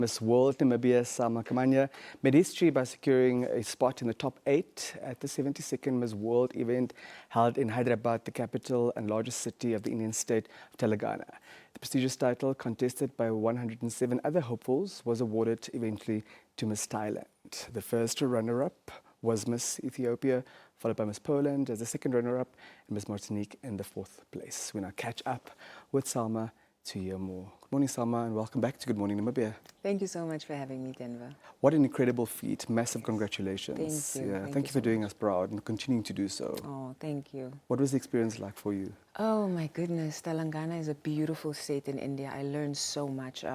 Miss World Namibia Selma Kamanya made history by securing a spot in the top 8 at the 72nd Miss World event held in Hyderabad, the capital and largest city of the Indian state of Telangana. The prestigious title, contested by 107 other hopefuls, was awarded eventually to Miss Thailand. The first runner-up was Miss Ethiopia, followed by Miss Poland as the second runner-up, and Miss Martinique in the 4th place. We now catch up with Selma to hear more. Good morning, Selma, and welcome back to Good Morning Namibia. Thank you so much for having me, Denver. What an incredible feat. Massive congratulations. Thank you. Yeah, thank you for doing us proud and continuing to do so. Oh, thank you. What was the experience like for you? Oh my goodness, Telangana is a beautiful state in India. I learned so much.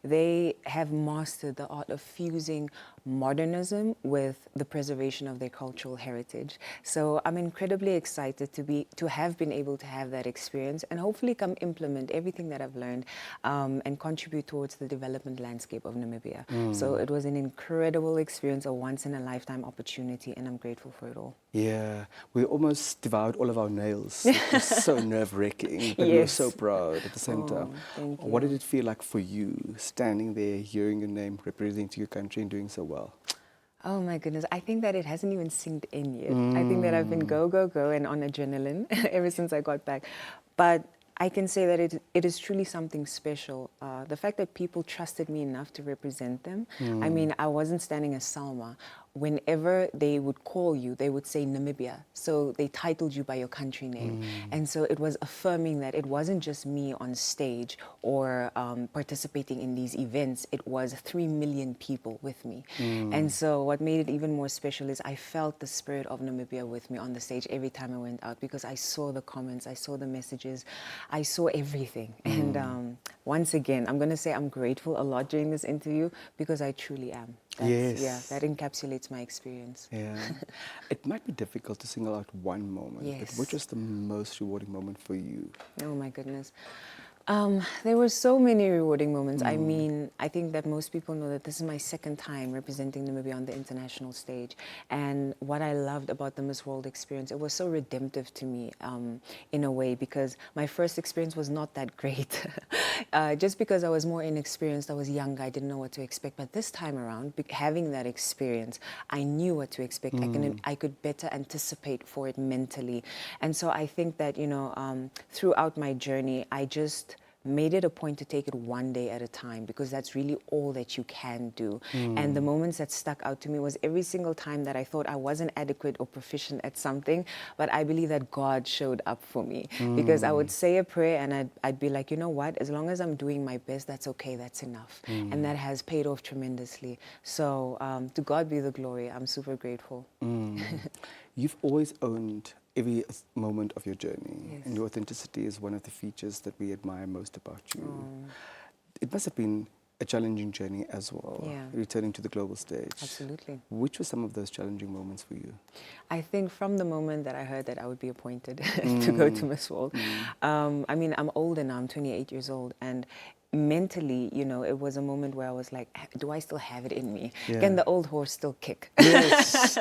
They have mastered the art of fusing modernism with the preservation of their cultural heritage. So I'm incredibly excited to have been able to have that experience and hopefully come implement everything that I've learned and contribute towards the development landscape of Namibia. So it was an incredible experience, a once-in-a-lifetime opportunity, and I'm grateful for it all. Yeah, we almost devoured all of our nails. It was so nerve-wracking, but we were so proud at the same time. Thank you. What did it feel like for you, standing there, hearing your name, representing your country and doing so well? Oh my goodness, I think that it hasn't even sinked in yet. I think that I've been go, go, go and on adrenaline ever since I got back. But I can say that it is truly something special. The fact that people trusted me enough to represent them. I mean, I wasn't standing as Selma. Whenever they would call you, they would say Namibia. So they titled you by your country name. And so it was affirming that it wasn't just me on stage or participating in these events. It was 3 million people with me. And so what made it even more special is I felt the spirit of Namibia with me on the stage every time I went out, because I saw the comments, I saw the messages, I saw everything. And once again, I'm going to say I'm grateful a lot during this interview, because I truly am. Yeah, that encapsulates my experience. Yeah. It might be difficult to single out one moment, but which was the most rewarding moment for you? Oh my goodness. There were so many rewarding moments. I mean, I think that most people know that this is my second time representing Namibia on the international stage. And what I loved about the Miss World experience, it was so redemptive to me in a way, because my first experience was not that great. Just because I was more inexperienced, I was younger, I didn't know what to expect. But this time around, having that experience, I knew what to expect. I could better anticipate for it mentally. And so I think that, you know, throughout my journey, I just made it a point to take it one day at a time, because that's really all that you can do. And the moments that stuck out to me was every single time that I thought I wasn't adequate or proficient at something, but I believe that God showed up for me, because I would say a prayer and I'd be like, you know what, as long as I'm doing my best, that's okay, that's enough. And that has paid off tremendously. So to God be the glory. I'm super grateful. You've always owned every moment of your journey, and your authenticity is one of the features that we admire most about you. It must have been a challenging journey as well, returning to the global stage. Absolutely. Which were some of those challenging moments for you? I think from the moment that I heard that I would be appointed to go to Miss World, I mean, I'm older now, I'm 28 years old, and mentally, you know, it was a moment where I was like, do I still have it in me? Can the old horse still kick? Yes.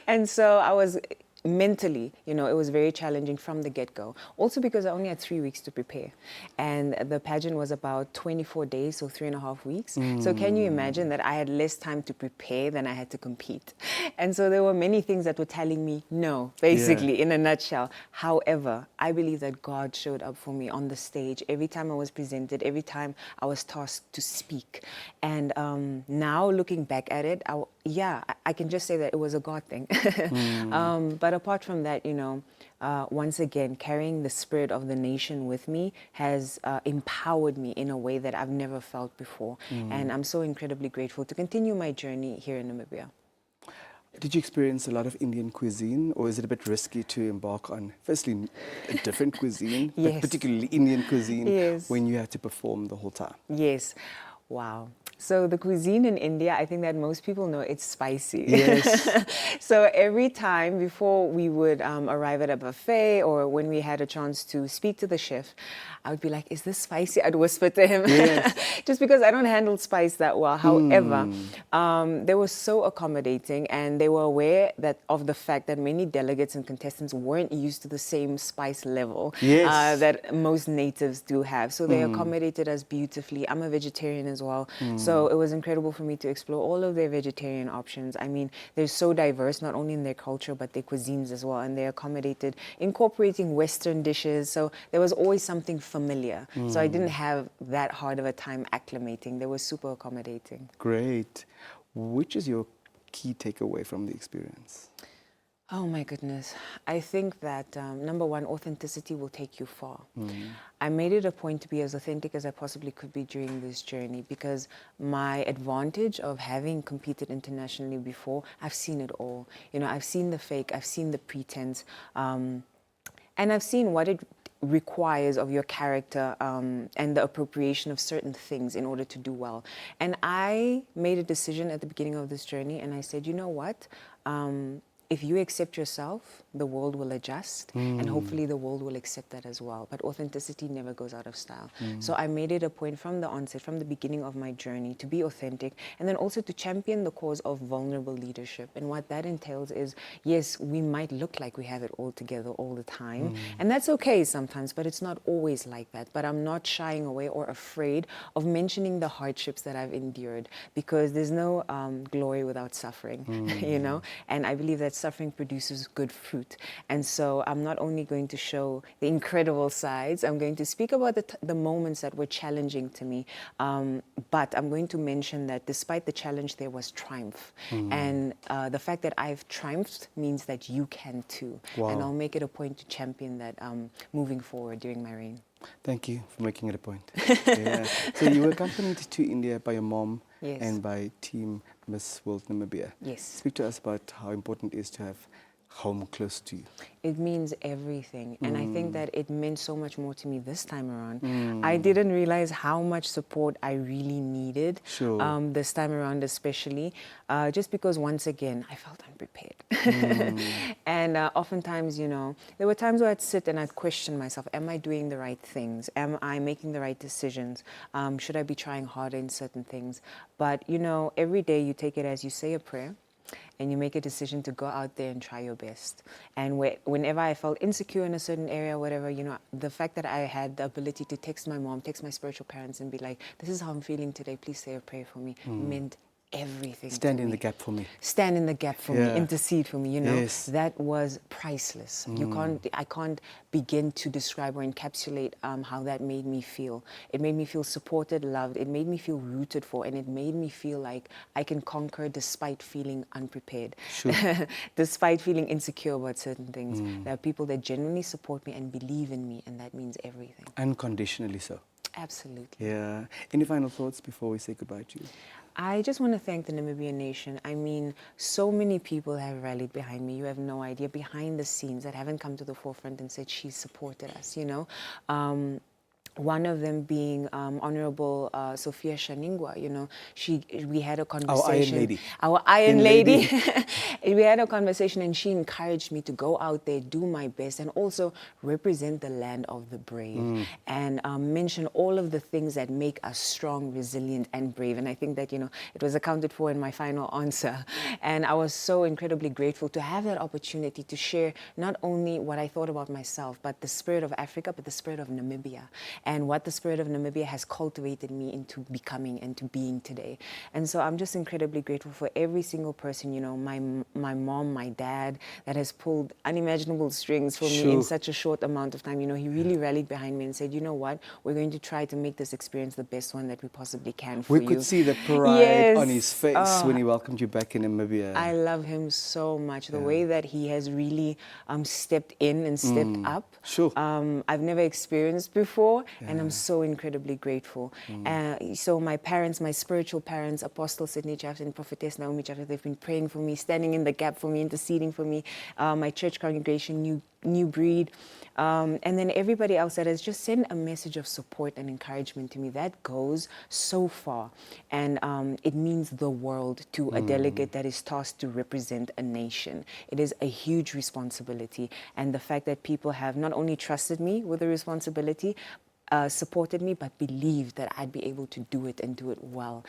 And so I was mentally, you know, it was very challenging from the get-go. Also because I only had 3 weeks to prepare. And the pageant was about 24 days, so 3.5 weeks. So can you imagine that I had less time to prepare than I had to compete? And so there were many things that were telling me no, basically, in a nutshell. However, I believe that God showed up for me on the stage every time I was presented, every time I was tasked to speak. And now looking back at it, I can just say that it was a God thing. But apart from that, you know, once again, carrying the spirit of the nation with me has empowered me in a way that I've never felt before. And I'm so incredibly grateful to continue my journey here in Namibia. Did you experience a lot of Indian cuisine, or is it a bit risky to embark on, firstly, a different cuisine, but particularly Indian cuisine, when you had to perform the whole time? Yes. Wow. So the cuisine in India, I think that most people know it's spicy. Yes. So every time before we would arrive at a buffet, or when we had a chance to speak to the chef, I would be like, is this spicy? I'd whisper to him. Yes. Just because I don't handle spice that well. However, they were so accommodating, and they were aware of the fact that many delegates and contestants weren't used to the same spice level that most natives do have. So they accommodated us beautifully. I'm a vegetarian as well. So it was incredible for me to explore all of their vegetarian options. I mean, they're so diverse, not only in their culture, but their cuisines as well. And they accommodated incorporating Western dishes. So there was always something familiar. So I didn't have that hard of a time acclimating. They were super accommodating. Great. Which is your key takeaway from the experience? Oh my goodness. I think that number one, authenticity will take you far. I made it a point to be as authentic as I possibly could be during this journey, because my advantage of having competed internationally before, I've seen it all. You know, I've seen the fake, I've seen the pretense, and I've seen what it requires of your character and the appropriation of certain things in order to do well. And I made a decision at the beginning of this journey, and I said, you know what? If you accept yourself, the world will adjust, and hopefully the world will accept that as well. But authenticity never goes out of style. So I made it a point from the onset, from the beginning of my journey, to be authentic, and then also to champion the cause of vulnerable leadership. And what that entails is, yes, we might look like we have it all together all the time, and that's okay sometimes, but it's not always like that. But I'm not shying away or afraid of mentioning the hardships that I've endured, because there's no glory without suffering, you know? And I believe that suffering produces good fruit. And so I'm not only going to show the incredible sides, I'm going to speak about the moments that were challenging to me, but I'm going to mention that despite the challenge, there was triumph. And the fact that I've triumphed means that you can too. Wow. And I'll make it a point to champion that moving forward during my reign. Thank you for making it a point. Yeah. So you were accompanied to India by your mom Yes. and by Team Miss World Namibia. Yes. Speak to us about how important it is to have home close to you. It means everything. And I think that it meant so much more to me this time around. I didn't realize how much support I really needed this time around, especially just because, once again, I felt unprepared. And oftentimes, you know, there were times where I'd sit and I'd question myself, am I doing the right things? Am I making the right decisions? Should I be trying harder in certain things? But, you know, every day you take it as you say a prayer, and you make a decision to go out there and try your best. And whenever I felt insecure in a certain area, whatever, you know, the fact that I had the ability to text my mom, text my spiritual parents, and be like, this is how I'm feeling today, please say a prayer for me, meant everything. Stand to in me. the gap for me. Stand in the gap for me, intercede for me, you know. Yes. That was priceless. I can't begin to describe or encapsulate how that made me feel. It made me feel supported, loved. It made me feel rooted for, and it made me feel like I can conquer despite feeling unprepared, Sure. despite feeling insecure about certain things. There are people that genuinely support me and believe in me, and that means everything. Unconditionally so. Absolutely. Yeah. Any final thoughts before we say goodbye to you? I just want to thank the Namibian nation. I mean, so many people have rallied behind me. You have no idea, behind the scenes, that haven't come to the forefront and said she supported us, you know. One of them being Honorable Sophia Shaningwa, you know, we had a conversation. Our Iron Lady. We had a conversation, and she encouraged me to go out there, do my best, and also represent the land of the brave, and mention all of the things that make us strong, resilient, and brave. And I think that, you know, it was accounted for in my final answer. And I was so incredibly grateful to have that opportunity to share not only what I thought about myself, but the spirit of Africa, but the spirit of Namibia, and what the spirit of Namibia has cultivated me into becoming and to being today. And so I'm just incredibly grateful for every single person, you know, my mom, my dad, that has pulled unimaginable strings for me in such a short amount of time. You know, he really rallied behind me and said, you know what, we're going to try to make this experience the best one that we possibly can for you. We could see the pride on his face when he welcomed you back in Namibia. I love him so much. The way that he has really stepped in and stepped up. Sure. I've never experienced before, and I'm so incredibly grateful. So my parents, my spiritual parents, Apostle Sidney Chaff and Prophetess Naomi Chaff, they've been praying for me, standing in the gap for me, interceding for me. My church congregation, New Breed, and then everybody else that has just sent a message of support and encouragement to me. That goes so far, and it means the world to a delegate that is tasked to represent a nation. It is a huge responsibility, and the fact that people have not only trusted me with the responsibility, supported me, but believed that I'd be able to do it and do it well,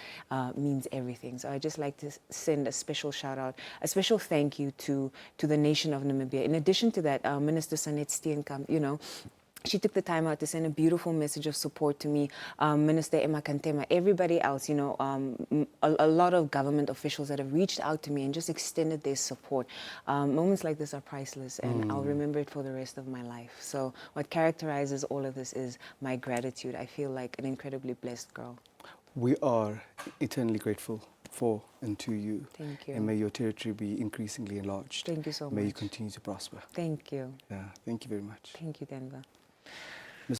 means everything. So I'd just like to send a special shout out, a special thank you to the nation of Namibia. In addition to that, Minister Sanet Steenkamp, you know, she took the time out to send a beautiful message of support to me, Minister Emma Kantema, everybody else, a lot of government officials that have reached out to me and just extended their support. Moments like this are priceless, and I'll remember it for the rest of my life. So what characterizes all of this is my gratitude. I feel like an incredibly blessed girl. We are eternally grateful for and to you. Thank you. And may your territory be increasingly enlarged. Thank you so much. May you continue to prosper. Thank you. Yeah, thank you very much. Thank you, Denver.